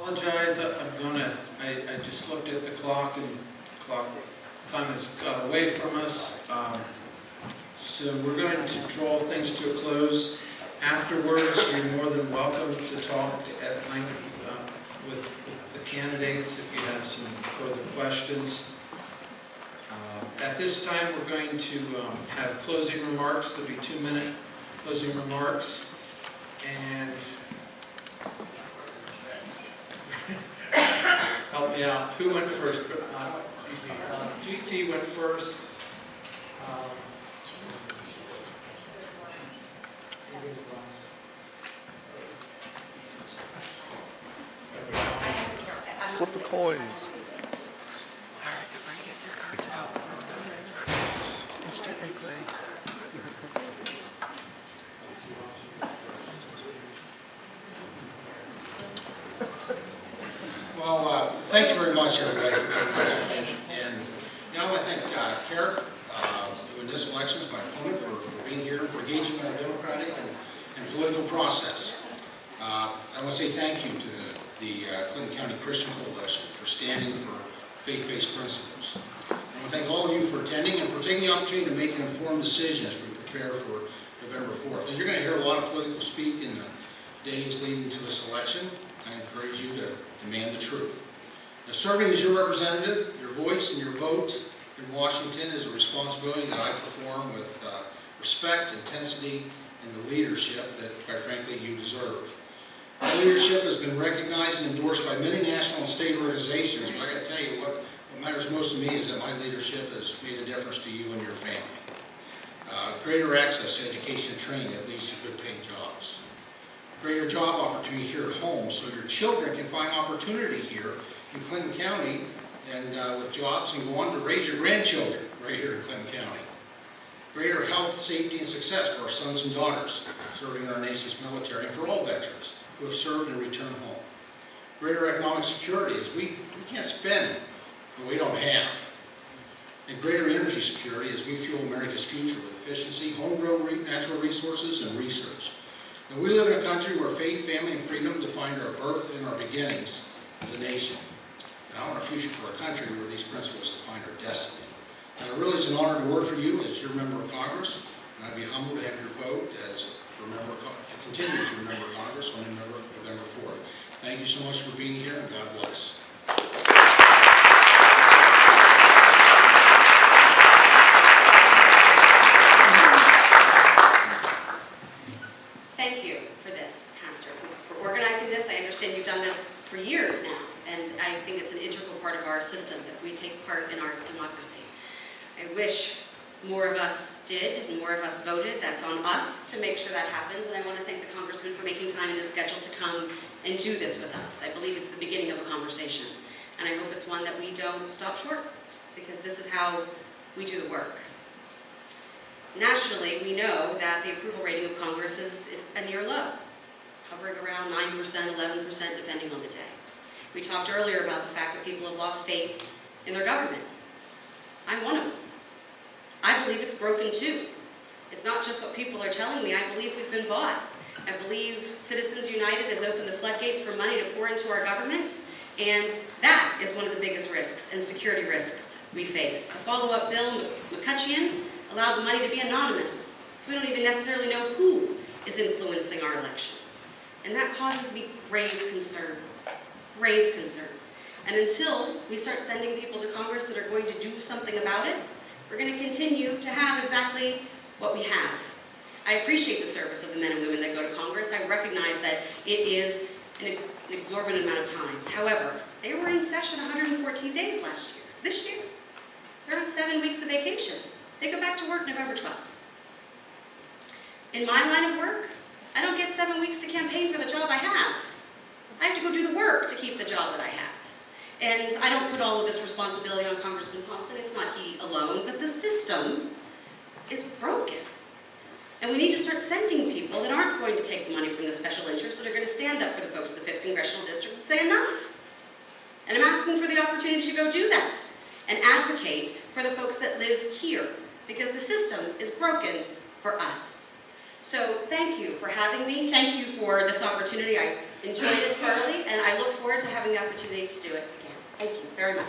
apologize. I just looked at the clock and the clock time has got away from us. So we're going to draw things to a close. Afterwards, you're more than welcome to talk at length with the candidates if you have some further questions. At this time, we're going to have closing remarks. There'll be 2-minute closing remarks. And help me out. Who went first? GT went first. Flip a coin. Well, thank you very much, everybody, for being here. And I want to thank Kerith in this election, my opponent, for being here, for engaging in our democratic and political process. I want to say thank you to the Clinton County Christian Coalition for standing for faith-based principles. I want to thank all of you for attending and for taking the opportunity to make an informed decision as we prepare for November 4th. And you're going to hear a lot of political speak in the days leading to this election. I encourage you to demand the truth. Now, serving as your representative, your voice and your vote in Washington is a responsibility that I perform with respect, intensity, and the leadership that, quite frankly, you deserve. My leadership has been recognized and endorsed by many national and state organizations, but I got to tell you what matters most to me is that my leadership has made a difference to you and your family. Greater access to education and training that leads to good paying jobs. Greater job opportunity here at home so your children can find opportunity here in Clinton County and with jobs and go on to raise your grandchildren right here in Clinton County. Greater health, safety, and success for our sons and daughters serving in our nation's military and for all veterans who have served and returned home. Greater economic security as we can't spend what we don't have. And greater energy security as we fuel America's future with efficiency, homegrown natural resources, and research. Now, we live in a country where faith, family, and freedom define our birth and our beginnings as a nation. And I want a future for a country where these principles define our destiny. And it really is an honor to work for you as your member of Congress, and I'd be humbled to have your vote as continue as your member of Congress on November 4th. Thank you so much for being here, and God bless. Thank you for this, Pastor, for organizing this. I understand you've done this for years now, and I think it's an integral part of our system that we take part in our democracy. I wish more of us did and more of us voted. That's on us to make sure that happens, and I want to thank the Congressman for making time in his schedule to come and do this with us. I believe it's the beginning of a conversation, and I hope it's one that we don't stop short, because this is how we do the work. Nationally, we know that the approval rating of Congress is a near low, hovering around 9%, 11%, depending on the day. We talked earlier about the fact that people have lost faith in their government. I'm one of them. I believe it's broken too. It's not just what people are telling me. I believe we've been bought. I believe Citizens United has opened the floodgates for money to pour into our government, and that is one of the biggest risks and security risks we face. A follow-up bill, McCutcheon, allowed the money to be anonymous, so we don't even necessarily know who is influencing our elections. And that causes me grave concern, grave concern. And until we start sending people to Congress that are going to do something about it, we're going to continue to have exactly what we have. I appreciate the service of the men and women that go to Congress. I recognize that it is an exorbitant amount of time. However, they were in session 114 days last year. This year, they're on 7 weeks of vacation. They go back to work November 12th. In my line of work, I don't get 7 weeks to campaign for the job I have. I have to go do the work to keep the job that I have. And I don't put all of this responsibility on Congressman Thompson. It's not he alone, but the system is broken. And we need to start sending people that aren't going to take the money from the special interests, that are going to stand up for the folks of the 5th Congressional District and say enough. And I'm asking for the opportunity to go do that and advocate for the folks that live here, because the system is broken for us. So thank you for having me. Thank you for this opportunity. I enjoyed it thoroughly, and I look forward to having the opportunity to do it again. Thank you very much.